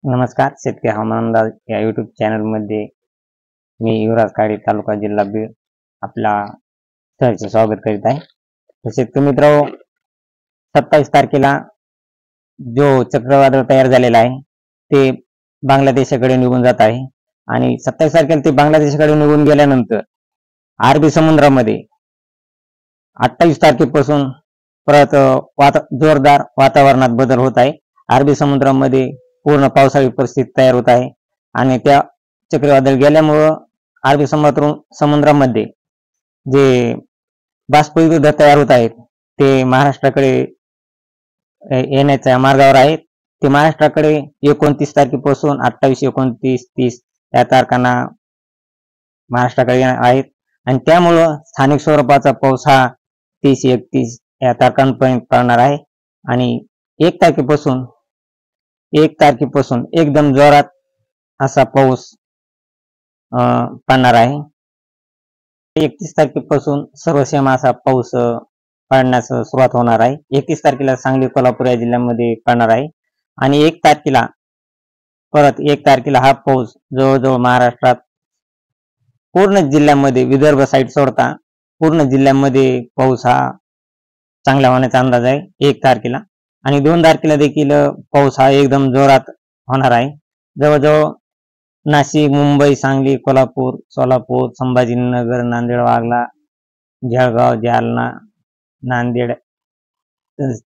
नमस्कार. शेतकरी हवामान अंदाज या युट्यूब चॅनलमध्ये मी युवराज काळे, तालुका जिल्हा बीड, आपला सहर्ष स्वागत करीत आहे. तर शेतकरी मित्र, 27 तारखेला जो चक्रवादळ तयार झालेला आहे ते बांगलादेशाकडे निघून जात आहे आणि 27 तारखेला ते बांगलादेशाकडे निघून गेल्यानंतर अरबी समुद्रामध्ये 28 तारखेपासून परत जोरदार वातावरणात बदल होत आहे. अरबी समुद्रामध्ये पूर्ण पावसाळी परिस्थिती तयार होत आहे आणि त्या चक्रीवादळ गेल्यामुळं अरबी समुद्रामध्ये जे बाष्पयुद्ध तयार होत आहेत ते महाराष्ट्राकडे येण्याच्या मार्गावर आहेत. ते महाराष्ट्राकडे 29 तारखेपासून 28, 29, 30 या तारखांना महाराष्ट्राकडे आहेत आणि त्यामुळं स्थानिक स्वरूपाचा पाऊस हा 30, 31 या तारखांपर्यंत पडणार आहे आणि 1 तारखेपासून एकदम जोरात असा पाऊस पडणार आहे. 31 तारखेपासून सर्वसेम असा पाऊस पडण्यास सुरुवात होणार आहे. 31 तारखेला सांगली, कोल्हापूर या जिल्ह्यामध्ये पडणार आहे आणि 1 तारखेला हा पाऊस जवळजवळ महाराष्ट्रात पूर्ण जिल्ह्यामध्ये, विदर्भ साईड सोडता पूर्ण जिल्ह्यामध्ये पाऊस हा चांगला होण्याचा अंदाज आहे 1 तारखेला. आणि 2 तारखेला देखील पाऊस हा एकदम जोरात होणार आहे. जवळजवळ नाशिक, मुंबई, सांगली, कोल्हापूर, सोलापूर, संभाजीनगर, नांदेड, वाघला, जळगाव, जालना, नांदेड,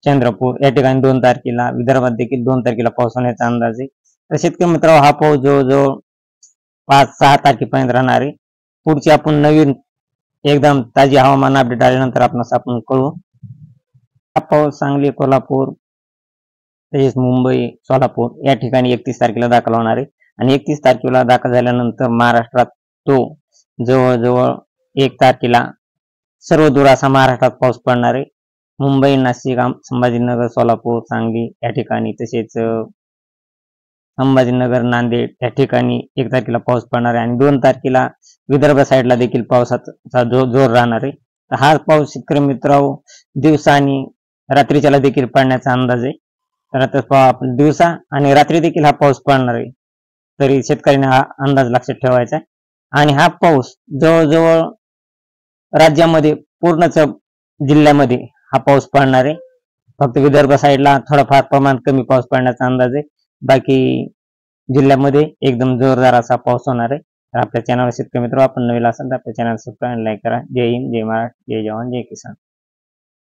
चंद्रपूर या ठिकाणी 2 तारखेला, विदर्भात देखील 2 तारखेला पाऊस होण्याचा अंदाज आहे. तर शेतकरी मित्रांनो, हा पाऊस जवळजवळ 5-6 तारखेपर्यंत राहणार आहे. पुढची आपण नवीन एकदम ताजी हवामान अपडेट आल्यानंतर आपण कळू. हा पाऊस सांगली, कोल्हापूर, तसेच मुंबई, सोलापूर या ठिकाणी 31 तारखेला दाखल होणार आहे आणि 31 तारखेला दाखल झाल्यानंतर महाराष्ट्रात तो जवळजवळ 1 तारखेला सर्वदूर असा महाराष्ट्रात पाऊस पडणार आहे. मुंबई, नाशिक, संभाजीनगर, सोलापूर, सांगली या ठिकाणी, तसेच संभाजीनगर, नांदेड या ठिकाणी 1 तारखेला पाऊस पडणार आहे आणि 2 तारखेला विदर्भ साईडला देखील पावसाचा जोर राहणार आहे. हा पाऊस शेतकरी मित्रांनो दिवसा आणि रात्रीच्याला देखील पडण्याचा अंदाज आहे. तर आता आपण दिवसा आणि रात्री देखील हा पाऊस पडणार आहे. तरी शेतकऱ्यांनी हा अंदाज लक्षात ठेवायचा आहे. आणि हा पाऊस जवळजवळ राज्यामध्ये पूर्णच जिल्ह्यामध्ये हा पाऊस पडणार आहे. फक्त विदर्भ साईडला थोडाफार प्रमाण कमी पाऊस पडण्याचा अंदाज आहे. बाकी जिल्ह्यामध्ये एकदम जोरदार असा पाऊस होणार आहे. तर आपल्या चॅनलवर शेतकरी मित्र आपण नवीन असाल तर आपल्या चॅनल सबस्क्राईब, लाईक करा. जय हिंद, जय महाराष्ट्र, जय जवान, जय किसान.